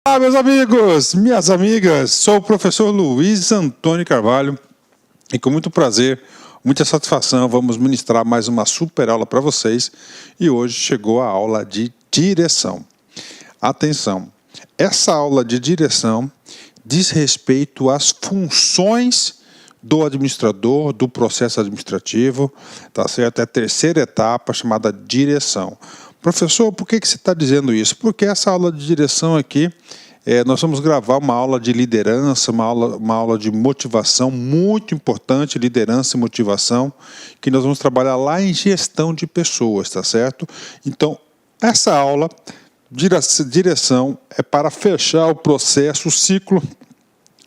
Olá, meus amigos, minhas amigas, sou o professor Luiz Antônio Carvalho e com muito prazer, muita satisfação, vamos ministrar mais uma super aula para vocês e hoje chegou a aula de direção. Atenção, essa aula de direção diz respeito às funções do administrador, do processo administrativo, tá certo? É a terceira etapa chamada direção. Professor, por que você está dizendo isso? Porque essa aula de direção aqui, nós vamos gravar uma aula de liderança, uma aula de motivação muito importante, liderança e motivação, que nós vamos trabalhar lá em gestão de pessoas, tá certo? Então, essa aula, direção, é para fechar o processo, o ciclo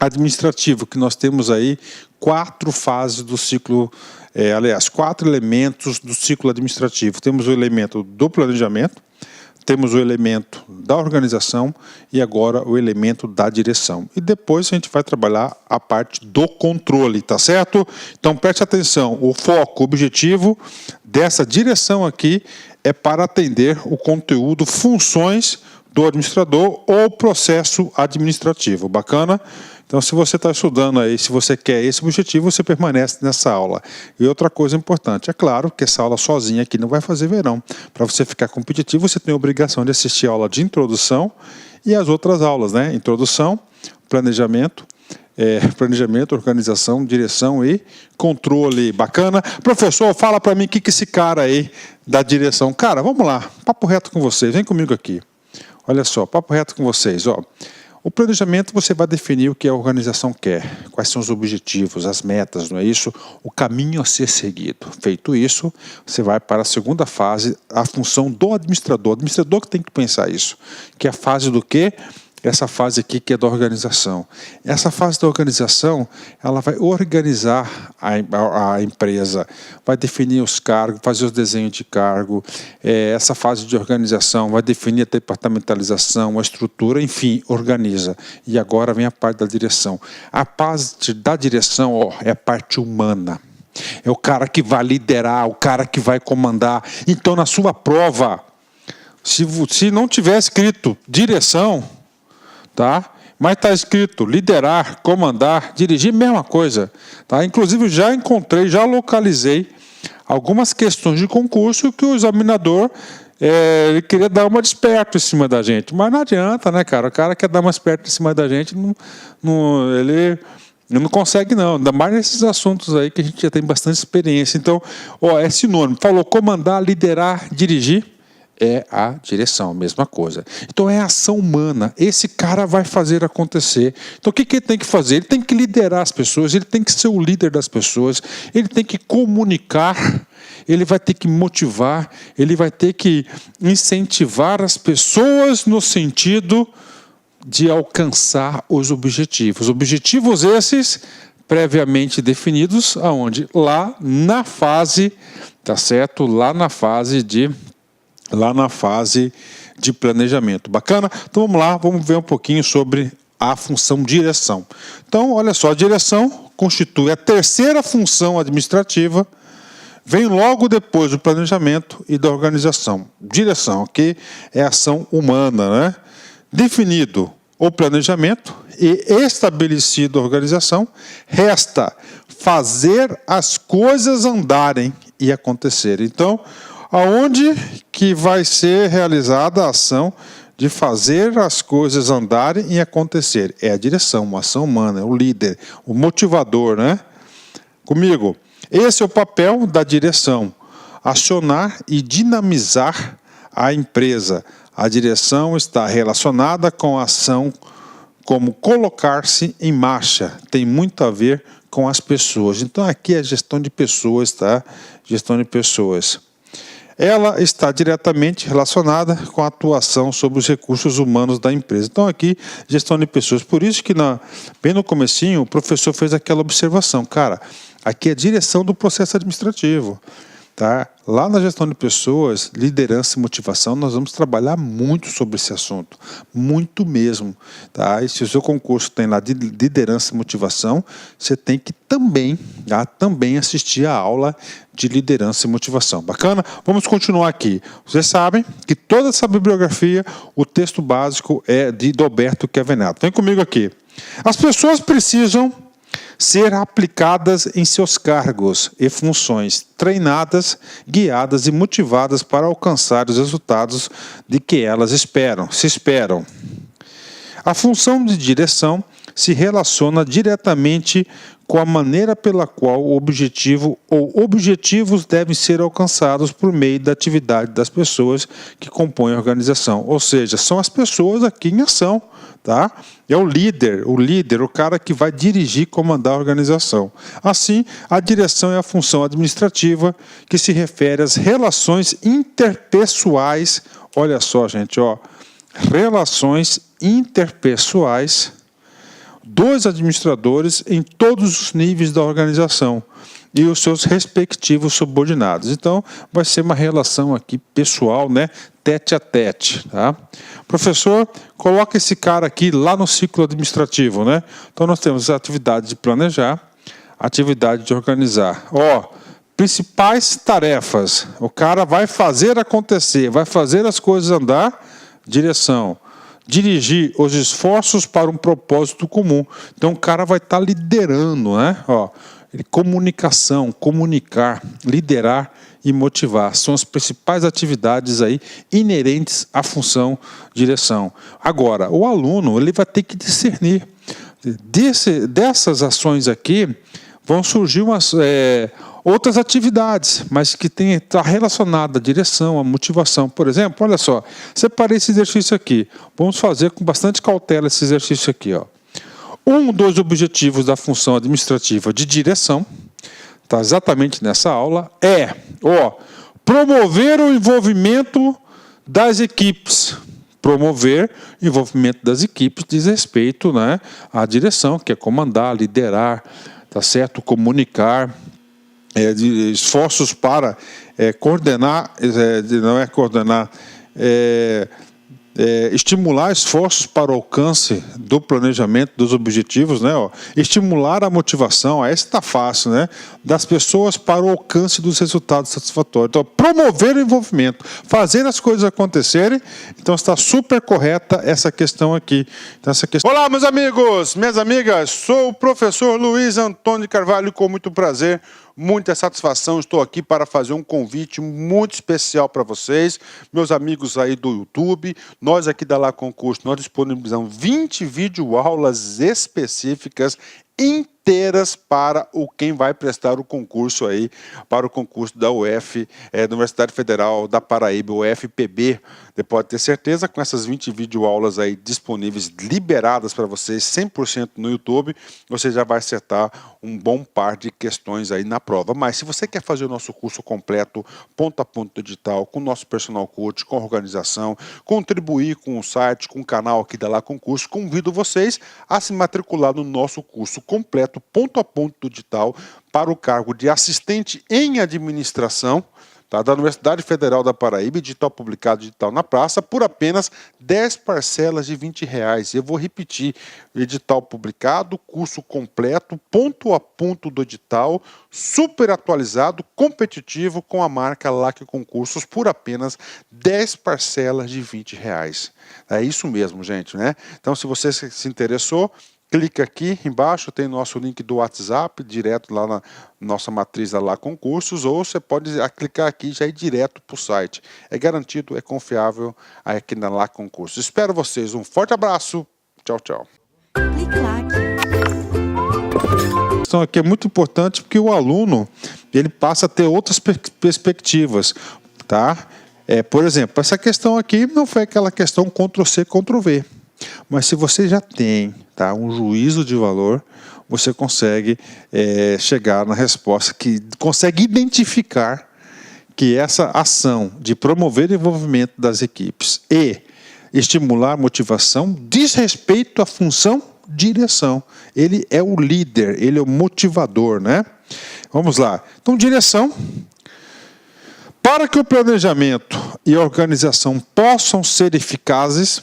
administrativo, que nós temos aí 4 fases do ciclo, 4 elementos do ciclo administrativo. Temos o elemento do planejamento, temos o elemento da organização e agora o elemento da direção. E depois a gente vai trabalhar a parte do controle, tá certo? Então preste atenção, o foco, o objetivo dessa direção aqui é para atender o conteúdo, funções do administrador ou processo administrativo. Bacana? Então, se você está estudando aí, se você quer esse objetivo, você permanece nessa aula. E outra coisa importante, é claro que essa aula sozinha aqui não vai fazer verão. Para você ficar competitivo, você tem a obrigação de assistir a aula de introdução e as outras aulas, né? Introdução, planejamento, organização, direção e controle. Bacana? Professor, fala para mim o que esse cara aí da direção. Cara, vamos lá, papo reto com vocês, vem comigo aqui. Olha só, papo reto com vocês, ó. O planejamento você vai definir o que a organização quer, quais são os objetivos, as metas, não é isso? O caminho a ser seguido. Feito isso, você vai para a segunda fase, a função do administrador. O administrador que tem que pensar isso, que é a fase do quê? Essa fase aqui que é da organização. Essa fase da organização, ela vai organizar a empresa, vai definir os cargos, fazer os desenhos de cargo. Essa fase de organização vai definir a departamentalização, a estrutura, enfim, organiza. E agora vem a parte da direção. A parte da direção, ó, é a parte humana. É o cara que vai liderar, o cara que vai comandar. Então, na sua prova, se não tiver escrito direção, tá? Mas está escrito liderar, comandar, dirigir, mesma coisa. Tá? Inclusive, já encontrei, já localizei algumas questões de concurso que o examinador ele queria dar uma desperto em cima da gente. Mas não adianta, né, cara? O cara quer dar uma desperto em cima da gente, ele não consegue, não. Ainda mais nesses assuntos aí que a gente já tem bastante experiência. Então, ó, é sinônimo. Falou comandar, liderar, dirigir. É a direção, mesma coisa. Então é a ação humana, esse cara vai fazer acontecer. Então o que ele tem que fazer? Ele tem que liderar as pessoas, ele tem que ser o líder das pessoas, ele tem que comunicar, ele vai ter que motivar, ele vai ter que incentivar as pessoas no sentido de alcançar os objetivos. Objetivos esses previamente definidos, aonde? Lá na fase, tá certo? Lá na fase de planejamento. Bacana? Então vamos lá, vamos ver um pouquinho sobre a função direção. Então, olha só, a direção constitui a terceira função administrativa, vem logo depois do planejamento e da organização. Direção, que é a ação humana, né? Definido o planejamento e estabelecido a organização, resta fazer as coisas andarem e acontecerem. Então, aonde que vai ser realizada a ação de fazer as coisas andarem e acontecer? É a direção, uma ação humana, é o líder, o motivador, né? Comigo. Esse é o papel da direção, acionar e dinamizar a empresa. A direção está relacionada com a ação como colocar-se em marcha, tem muito a ver com as pessoas. Então aqui é gestão de pessoas, tá? Gestão de pessoas. Ela está diretamente relacionada com a atuação sobre os recursos humanos da empresa. Então aqui, gestão de pessoas. Por isso que bem no comecinho, o professor fez aquela observação. Cara, aqui é a direção do processo administrativo. Tá? Lá na gestão de pessoas, liderança e motivação, nós vamos trabalhar muito sobre esse assunto, muito mesmo. Tá? E se o seu concurso tem lá de liderança e motivação, você tem que também assistir a aula de liderança e motivação. Bacana? Vamos continuar aqui. Vocês sabem que toda essa bibliografia, o texto básico é de Roberto Chiavenato. Vem comigo aqui. As pessoas precisam ser aplicadas em seus cargos e funções, treinadas, guiadas e motivadas para alcançar os resultados de que elas se esperam. A função de direção se relaciona diretamente com a maneira pela qual o objetivo ou objetivos devem ser alcançados por meio da atividade das pessoas que compõem a organização. Ou seja, são as pessoas aqui em ação. Tá? É o líder, o cara que vai dirigir e comandar a organização. Assim, a direção é a função administrativa que se refere às relações interpessoais. Olha só, gente, relações interpessoais dos administradores em todos os níveis da organização e os seus respectivos subordinados. Então, vai ser uma relação aqui pessoal, né? Tete a tete, tá? Professor, coloca esse cara aqui lá no ciclo administrativo, né? Então, nós temos a atividade de planejar, a atividade de organizar. Principais tarefas. O cara vai fazer acontecer, vai fazer as coisas andar, direção. Dirigir os esforços para um propósito comum. Então, o cara vai estar liderando, né? Comunicação, comunicar, liderar e motivar. São as principais atividades aí inerentes à função direção. Agora, o aluno ele vai ter que discernir. Dessas ações aqui, vão surgir outras atividades, mas que está relacionada à direção, à motivação. Por exemplo, olha só, separei esse exercício aqui. Vamos fazer com bastante cautela esse exercício aqui. Um dos objetivos da função administrativa de direção, está exatamente nessa aula, é promover o envolvimento das equipes. Promover o envolvimento das equipes diz respeito, né, à direção, que é comandar, liderar, tá certo? Comunicar, esforços para coordenar, não é coordenar, estimular esforços para o alcance do planejamento dos objetivos, né? Estimular a motivação, esse está fácil, né? Das pessoas para o alcance dos resultados satisfatórios. Então, promover o envolvimento, fazer as coisas acontecerem. Então, está super correta essa questão aqui. Então, Olá, meus amigos, minhas amigas, sou o professor Luiz Antônio de Carvalho, com muito prazer, muita satisfação, estou aqui para fazer um convite muito especial para vocês, meus amigos aí do YouTube. Nós aqui da Lá Concurso, nós disponibilizamos 20 videoaulas específicas inteiras para quem vai prestar o concurso aí, para o concurso da UF, da Universidade Federal da Paraíba, UFPB. Você pode ter certeza, com essas 20 videoaulas aí disponíveis, liberadas para vocês, 100% no YouTube, você já vai acertar um bom par de questões aí na prova. Mas se você quer fazer o nosso curso completo, ponto a ponto digital, com o nosso personal coach, com a organização, contribuir com o site, com o canal aqui da Lá Concurso, convido vocês a se matricular no nosso curso completo, ponto a ponto digital, para o cargo de assistente em administração, tá, da Universidade Federal da Paraíba, edital publicado, digital na praça, por apenas 10 parcelas de R$20. Eu vou repetir: edital publicado, curso completo, ponto a ponto do edital, super atualizado, competitivo, com a marca LAC Concursos, por apenas 10 parcelas de R$20. É isso mesmo, gente, né? Então, se você se interessou, clica aqui embaixo, tem nosso link do WhatsApp, direto lá na nossa matriz da Lá Concursos, ou você pode clicar aqui e já ir direto para o site. É garantido, é confiável aqui na Lá Concursos. Espero vocês, um forte abraço, tchau, tchau. Clique lá. A questão aqui é muito importante porque o aluno ele passa a ter outras perspectivas, tá? Por exemplo, essa questão aqui não foi aquela questão Ctrl+C, Ctrl+V. Mas se você já tem, tá, um juízo de valor, você consegue chegar na resposta, que consegue identificar que essa ação de promover o envolvimento das equipes e estimular a motivação diz respeito à função direção. Ele é o líder, ele é o motivador, né? Vamos lá. Então, direção Para que o planejamento e a organização possam ser eficazes,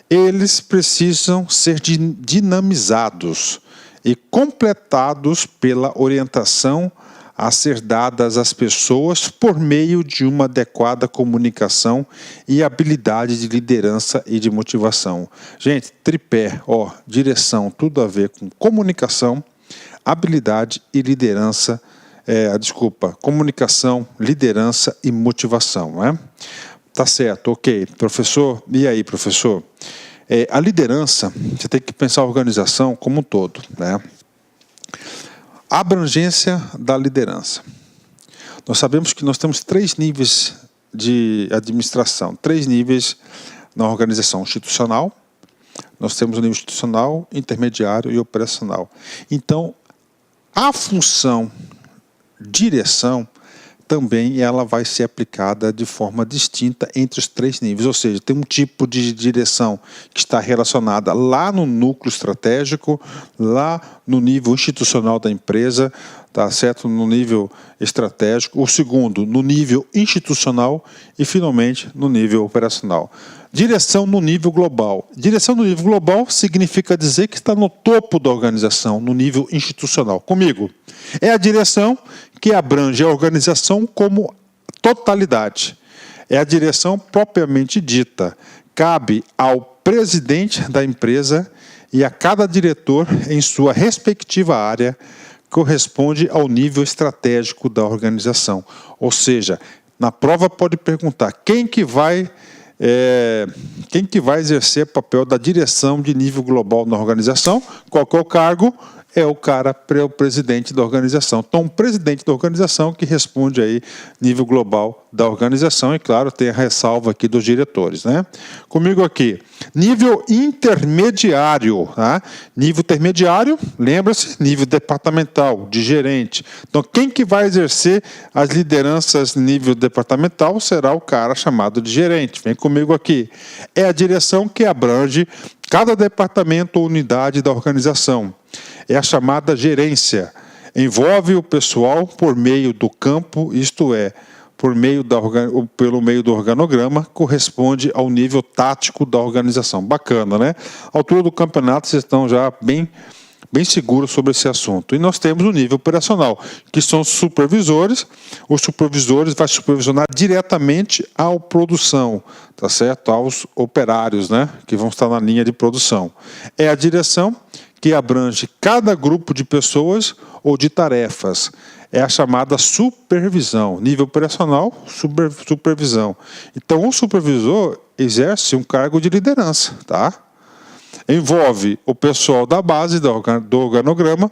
eles precisam ser dinamizados e completados pela orientação a ser dadas às pessoas por meio de uma adequada comunicação e habilidade de liderança e de motivação. Gente, tripé, direção, tudo a ver com comunicação, habilidade e liderança, comunicação, liderança e motivação, não é? Tá certo, ok. Professor, e aí, professor? A liderança, você tem que pensar a organização como um todo, né? A abrangência da liderança. Nós sabemos que nós temos 3 níveis de administração, 3 níveis na organização institucional. Nós temos o nível institucional, intermediário e operacional. Então, a função direção também ela vai ser aplicada de forma distinta entre os 3 níveis, ou seja, tem um tipo de direção que está relacionada lá no núcleo estratégico, lá no nível institucional da empresa, tá certo? No nível estratégico, o segundo no nível institucional e finalmente no nível operacional. Direção no nível global. Direção no nível global significa dizer que está no topo da organização, no nível institucional. Comigo. É a direção que abrange a organização como totalidade. É a direção propriamente dita. Cabe ao presidente da empresa e a cada diretor em sua respectiva área corresponde ao nível estratégico da organização. Ou seja, na prova pode perguntar quem que vai exercer o papel da direção de nível global na organização, qual que é o cargo? É o presidente da organização. Então, o presidente da organização que responde aí nível global da organização, e claro, tem a ressalva aqui dos diretores, né? Comigo aqui, nível intermediário, tá? Nível intermediário, lembra-se, nível departamental, de gerente. Então, quem que vai exercer as lideranças nível departamental será o cara chamado de gerente. Vem comigo aqui. É a direção que abrange cada departamento ou unidade da organização. É a chamada gerência. Envolve o pessoal por meio do campo, isto é, pelo meio do organograma, corresponde ao nível tático da organização. Bacana, né? À altura do campeonato, vocês estão já bem seguros sobre esse assunto. E nós temos o nível operacional, que são os supervisores. Os supervisores vão supervisionar diretamente à produção, tá certo? Aos operários, né? Que vão estar na linha de produção. É a direção que abrange cada grupo de pessoas ou de tarefas. É a chamada supervisão. Nível operacional, supervisão. Então, o supervisor exerce um cargo de liderança, tá? Envolve o pessoal da base do organograma,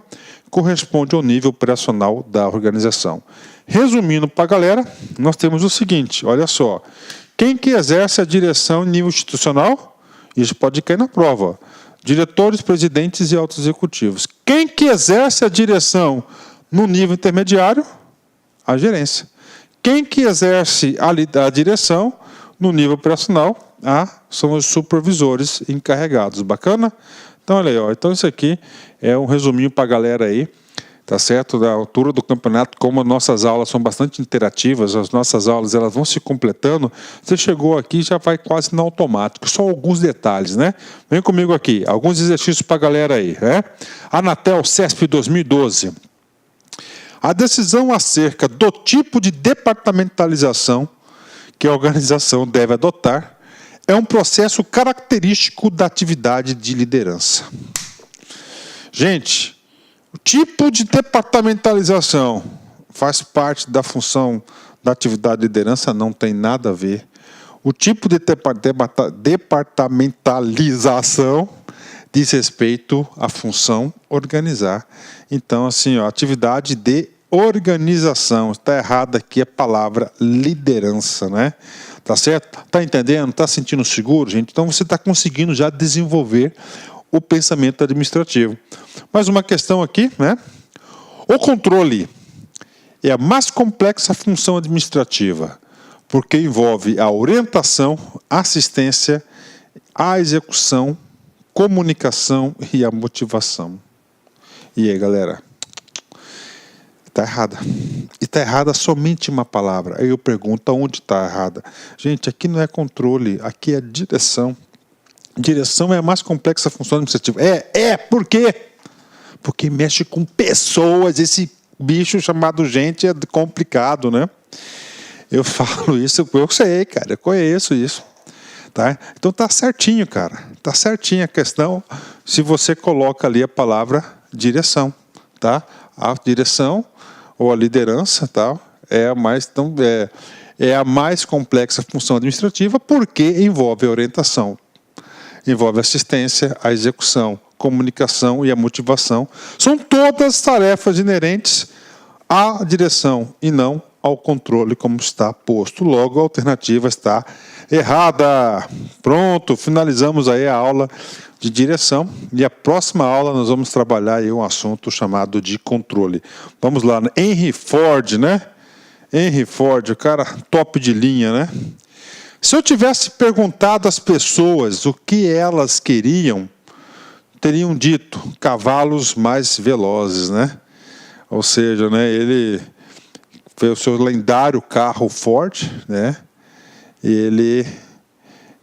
corresponde ao nível operacional da organização. Resumindo para a galera, nós temos o seguinte, olha só. Quem que exerce a direção em nível institucional? Isso pode cair na prova. Diretores, presidentes e altos executivos. Quem que exerce a direção no nível intermediário? A gerência. Quem que exerce a direção no nível operacional? São os supervisores encarregados. Bacana? Então, olha aí, ó. Então, isso aqui é um resuminho para a galera aí, tá certo? Da altura do campeonato, como as nossas aulas são bastante interativas, as nossas aulas elas vão se completando, você chegou aqui já vai quase no automático, só alguns detalhes, né? Vem comigo aqui, alguns exercícios para a galera aí, né? Anatel CESP 2012. A decisão acerca do tipo de departamentalização que a organização deve adotar é um processo característico da atividade de liderança. Gente, o tipo de departamentalização faz parte da função da atividade de liderança? Não tem nada a ver. O tipo de departamentalização diz respeito à função organizar. Então, assim, ó, atividade de organização. Está errada aqui a palavra liderança, né? Tá certo? Tá entendendo? Tá sentindo seguro, gente? Então você está conseguindo já desenvolver o pensamento administrativo. Mais uma questão aqui, né? O controle é a mais complexa função administrativa, porque envolve a orientação, assistência, a execução, comunicação e a motivação. E aí, galera? Está errada. E está errada somente uma palavra. Aí eu pergunto, onde está errada? Gente, aqui não é controle, aqui é direção. Direção é a mais complexa função administrativa. Por quê? Porque mexe com pessoas. Esse bicho chamado gente é complicado, né? Eu falo isso, eu sei, cara, eu conheço isso. Tá? Então tá certinho, cara. Tá certinho a questão se você coloca ali a palavra direção. Tá? A direção ou a liderança, tá? É a mais complexa função administrativa porque envolve a orientação, envolve a assistência, a execução, comunicação e a motivação. São todas tarefas inerentes à direção e não ao controle, como está posto. Logo, a alternativa está errada. Pronto, finalizamos aí a aula de direção e a próxima aula nós vamos trabalhar aí um assunto chamado de controle. Vamos lá, Henry Ford, né? Henry Ford, o cara top de linha, né? Se eu tivesse perguntado às pessoas o que elas queriam, teriam dito cavalos mais velozes, né? Ou seja, né, ele foi o seu lendário carro Ford, né? E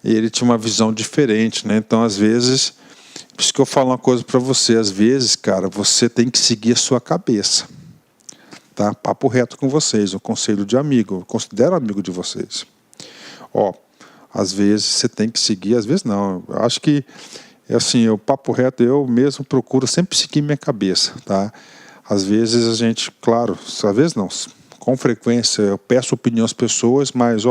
ele tinha uma visão diferente, né? Então, às vezes, por isso que eu falo uma coisa para você, às vezes, cara, você tem que seguir a sua cabeça, tá? Papo reto com vocês, um conselho de amigo, eu considero amigo de vocês. Ó, às vezes você tem que seguir, às vezes não. Eu acho que, assim, o papo reto, eu mesmo procuro sempre seguir minha cabeça, tá? Às vezes a gente, claro, às vezes não, com frequência eu peço opinião às pessoas, mas,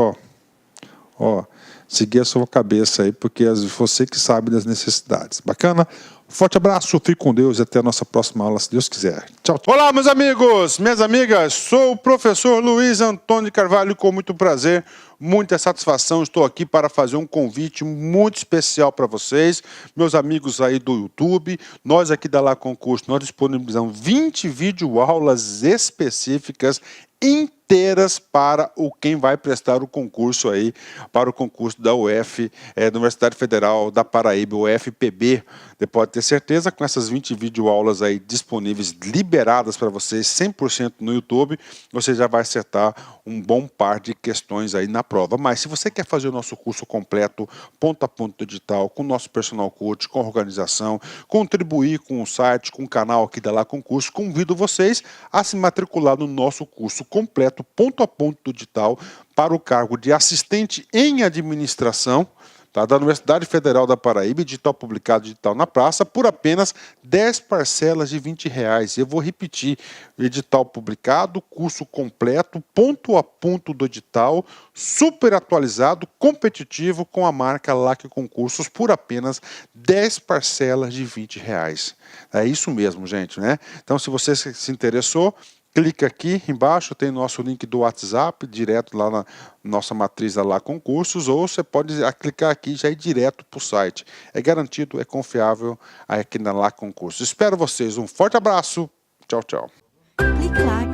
seguir a sua cabeça aí, porque é você que sabe das necessidades. Bacana? Forte abraço, fique com Deus e até a nossa próxima aula, se Deus quiser. Tchau. Olá, meus amigos, minhas amigas, sou o professor Luiz Antônio de Carvalho, com muito prazer, muita satisfação, estou aqui para fazer um convite muito especial para vocês, meus amigos aí do YouTube. Nós aqui da Lá Concurso, nós disponibilizamos 20 videoaulas específicas inteiras para quem vai prestar o concurso aí, para o concurso da UF, da Universidade Federal da Paraíba, UFPB. Você pode ter certeza, com essas 20 videoaulas aí disponíveis, liberadas para vocês, 100% no YouTube, você já vai acertar um bom par de questões aí na prova. Mas se você quer fazer o nosso curso completo, ponto a ponto digital, com o nosso personal coach, com organização, contribuir com o site, com o canal aqui da Lá Concurso, convido vocês a se matricular no nosso curso completo, ponto a ponto digital, para o cargo de assistente em administração, tá, da Universidade Federal da Paraíba, edital publicado, digital na praça, por apenas 10 parcelas de R$20. Eu vou repetir, edital publicado, curso completo, ponto a ponto do edital, super atualizado, competitivo, com a marca LAC Concursos, por apenas 10 parcelas de R$20. É isso mesmo, gente, né? Então, se você se interessou, clica aqui embaixo, tem nosso link do WhatsApp, direto lá na nossa matriz da Lá Concursos, ou você pode clicar aqui e já ir direto para o site. É garantido, é confiável aqui na Lá Concursos. Espero vocês, um forte abraço, tchau, tchau. Clique lá